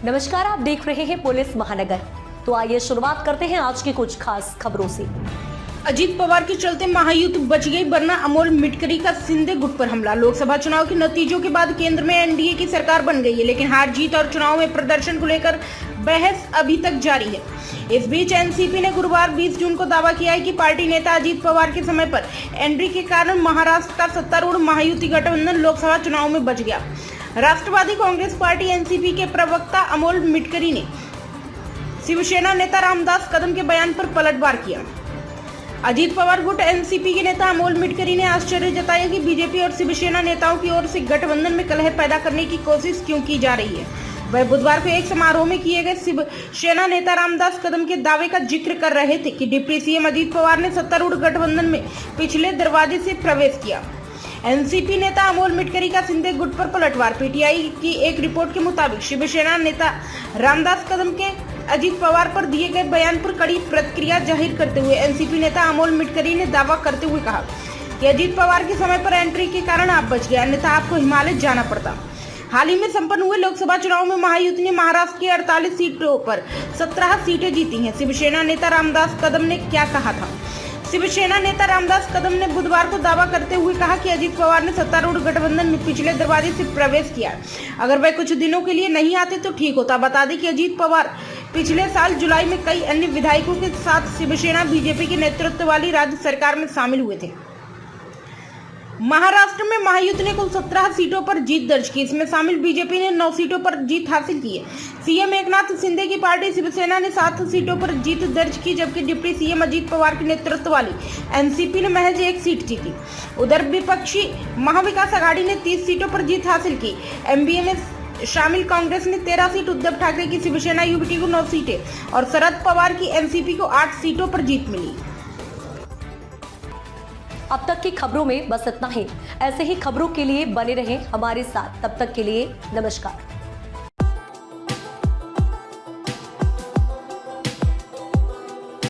नमस्कार, आप देख रहे हैं पुलिस महानगर। तो आइए शुरुआत करते हैं आज की कुछ खास खबरों से। अजीत पवार के चलते महायुति बच गई, वरना अमोल मिटकरी का सिंधे गुट पर हमला। लोकसभा चुनाव के नतीजों के बाद केंद्र में एनडीए की सरकार बन गई है, लेकिन हार जीत और चुनाव में प्रदर्शन को लेकर बहस अभी तक जारी है। इस बीच एनसीपी ने गुरुवार 20 जून को दावा किया है कि पार्टी नेता अजीत पवार के समय पर एंट्री के कारण महाराष्ट्र का सत्तारूढ़ महायुति गठबंधन लोकसभा चुनाव में बच गया। राष्ट्रवादी कांग्रेस पार्टी एनसीपी के प्रवक्ता अमोल मिटकरी ने शिवसेना नेता रामदास कदम के बयान पर पलटवार किया। अजीत पवार गुट एनसीपी के नेता अमोल मिटकरी ने आश्चर्य जताया कि बीजेपी और शिवसेना नेताओं की ओर से गठबंधन में कलह पैदा करने की कोशिश क्यों की जा रही है। वह बुधवार को एक समारोह में किए गए शिवसेना नेता रामदास कदम के दावे का जिक्र कर रहे थे कि डिप्टी सीएम अजीत पवार ने सत्तारूढ़ गठबंधन में पिछले दरवाजे से प्रवेश किया। एनसीपी नेता अमोल मिटकरी का सिंधे गुट पर पलटवार। पीटीआई की एक रिपोर्ट के मुताबिक शिवसेना नेता रामदास कदम के अजीत पवार पर दिए गए बयान पर कड़ी प्रतिक्रिया जाहिर करते हुए एनसीपी नेता अमोल मिटकरी ने दावा करते हुए कहा कि अजीत पवार के समय पर एंट्री के कारण आप बच गए, अन्यथा आपको हिमालय जाना पड़ता। हाल ही में संपन्न हुए लोकसभा चुनाव में महायुति ने महाराष्ट्र की 48 सीटों पर 17 सीटें जीती हैं। शिवसेना नेता रामदास कदम ने क्या कहा था? शिवसेना नेता रामदास कदम ने बुधवार को दावा करते हुए कहा कि अजीत पवार ने सत्तारूढ़ गठबंधन में पिछले दरवाजे से प्रवेश किया। अगर वह कुछ दिनों के लिए नहीं आते तो ठीक होता। बता दें कि अजीत पवार पिछले साल जुलाई में कई अन्य विधायकों के साथ शिवसेना बीजेपी के नेतृत्व वाली राज्य सरकार में शामिल हुए थे। महाराष्ट्र में महायुति ने कुल 17 सीटों पर जीत दर्ज की। इसमें शामिल बीजेपी ने 9 सीटों पर जीत हासिल की है। सीएम एकनाथ शिंदे की पार्टी शिवसेना ने 7 सीटों पर जीत दर्ज की, जबकि डिप्टी सीएम अजीत पवार के नेतृत्व वाली एनसीपी ने महज 1 सीट जीती। उधर विपक्षी महाविकास आघाड़ी ने 30 सीटों पर जीत हासिल की। एमबीए में शामिल कांग्रेस ने 13 सीट, उद्धव ठाकरे की शिवसेना यूबीटी को 9 सीटें और शरद पवार की एनसीपी को 8 सीटों पर जीत मिली। अब तक की खबरों में बस इतना ही। ऐसे ही खबरों के लिए बने रहें हमारे साथ। तब तक के लिए नमस्कार।